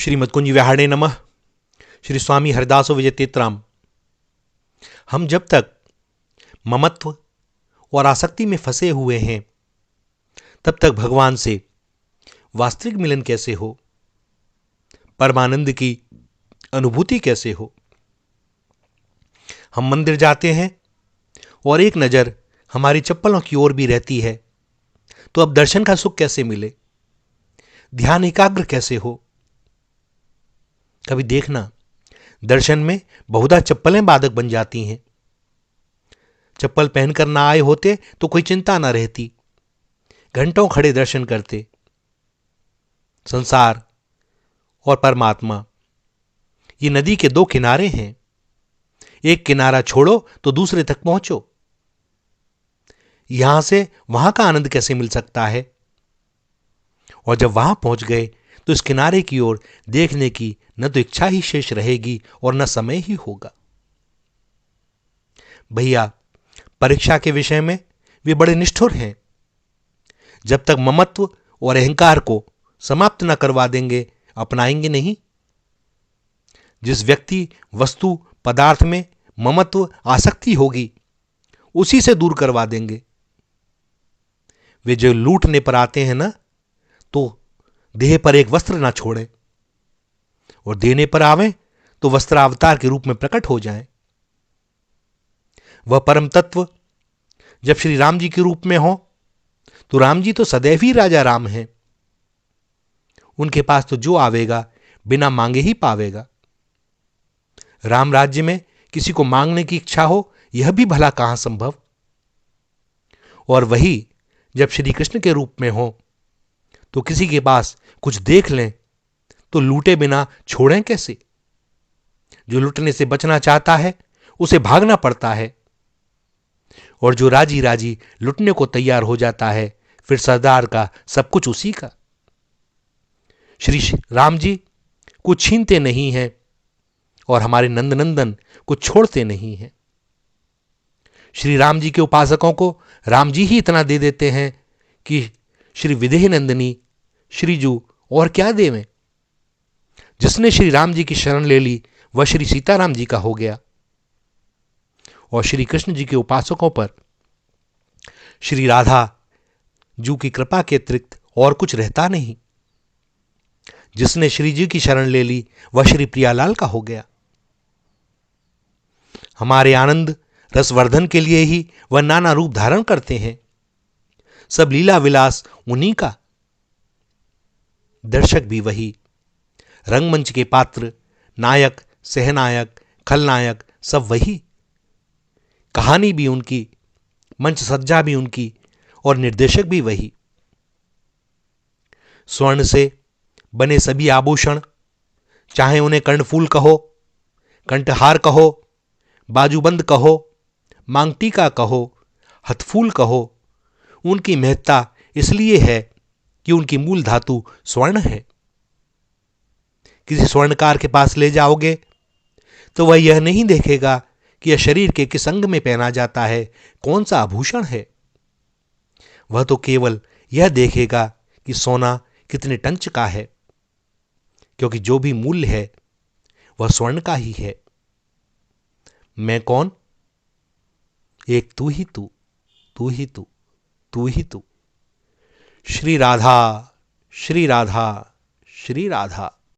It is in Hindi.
श्रीमद्कुंज विहाणे नमः। श्री स्वामी हरिदासो विजयतेतराम। हम जब तक ममत्व और आसक्ति में फंसे हुए हैं तब तक भगवान से वास्तविक मिलन कैसे हो, परमानंद की अनुभूति कैसे हो। हम मंदिर जाते हैं और एक नज़र हमारी चप्पलों की ओर भी रहती है, तो अब दर्शन का सुख कैसे मिले, ध्यान एकाग्र कैसे हो। कभी देखना, दर्शन में बहुधा चप्पलें बाधक बन जाती हैं। चप्पल पहनकर ना आए होते तो कोई चिंता ना रहती, घंटों खड़े दर्शन करते। संसार और परमात्मा ये नदी के दो किनारे हैं, एक किनारा छोड़ो तो दूसरे तक पहुंचो। यहां से वहां का आनंद कैसे मिल सकता है, और जब वहां पहुंच गए तो इस किनारे की ओर देखने की न तो इच्छा ही शेष रहेगी और न समय ही होगा। भैया, परीक्षा के विषय में वे बड़े निष्ठुर हैं। जब तक ममत्व और अहंकार को समाप्त न करवा देंगे, अपनाएंगे नहीं। जिस व्यक्ति वस्तु पदार्थ में ममत्व आसक्ति होगी, उसी से दूर करवा देंगे। वे जो लूटने पर आते हैं ना, तो देह पर एक वस्त्र ना छोड़ें, और देने पर आवें तो वस्त्रावतार के रूप में प्रकट हो जाएं। वह परम तत्व जब श्री राम जी के रूप में हो, तो राम जी तो सदैव ही राजा राम हैं। उनके पास तो जो आवेगा बिना मांगे ही पावेगा। राम राज्य में किसी को मांगने की इच्छा हो, यह भी भला कहां संभव। और वही जब श्री कृष्ण के रूप में हो, तो किसी के पास कुछ देख लें तो लूटे बिना छोड़ें कैसे। जो लूटने से बचना चाहता है उसे भागना पड़ता है, और जो राजी राजी लुटने को तैयार हो जाता है, फिर सरदार का सब कुछ उसी का। श्री राम जी कुछ छीनते नहीं हैं, और हमारे नंदनंदन कुछ छोड़ते नहीं हैं। श्री राम जी के उपासकों को राम जी ही इतना दे देते हैं कि श्री विदेह नंदिनी श्रीजू और क्या देवें। जिसने श्री राम जी की शरण ले ली, वह श्री सीताराम जी का हो गया। और श्री कृष्ण जी के उपासकों पर श्री राधा जू की कृपा के अतिरिक्त और कुछ रहता नहीं। जिसने श्री जी की शरण ले ली, वह श्री प्रियालाल का हो गया। हमारे आनंद रसवर्धन के लिए ही वह नाना रूप धारण करते हैं। सब लीला विलास उन्हीं का, दर्शक भी वही। रंगमंच के पात्र, नायक, सहनायक, खलनायक सब वही। कहानी भी उनकी, मंच सज्जा भी उनकी, और निर्देशक भी वही। स्वर्ण से बने सभी आभूषण, चाहे उन्हें कर्णफूल कहो, कंठहार कहो, बाजूबंद कहो, मांगटीका कहो, हथफूल कहो, उनकी महत्ता इसलिए है कि उनकी मूल धातु स्वर्ण है। किसी स्वर्णकार के पास ले जाओगे तो वह यह नहीं देखेगा कि यह शरीर के किस अंग में पहना जाता है, कौन सा आभूषण है। वह तो केवल यह देखेगा कि सोना कितने टंच का है, क्योंकि जो भी मूल्य है वह स्वर्ण का ही है। मैं कौन? एक तू ही तू, तू ही तू, तू ही तू। श्री राधा, श्री राधा, श्री राधा।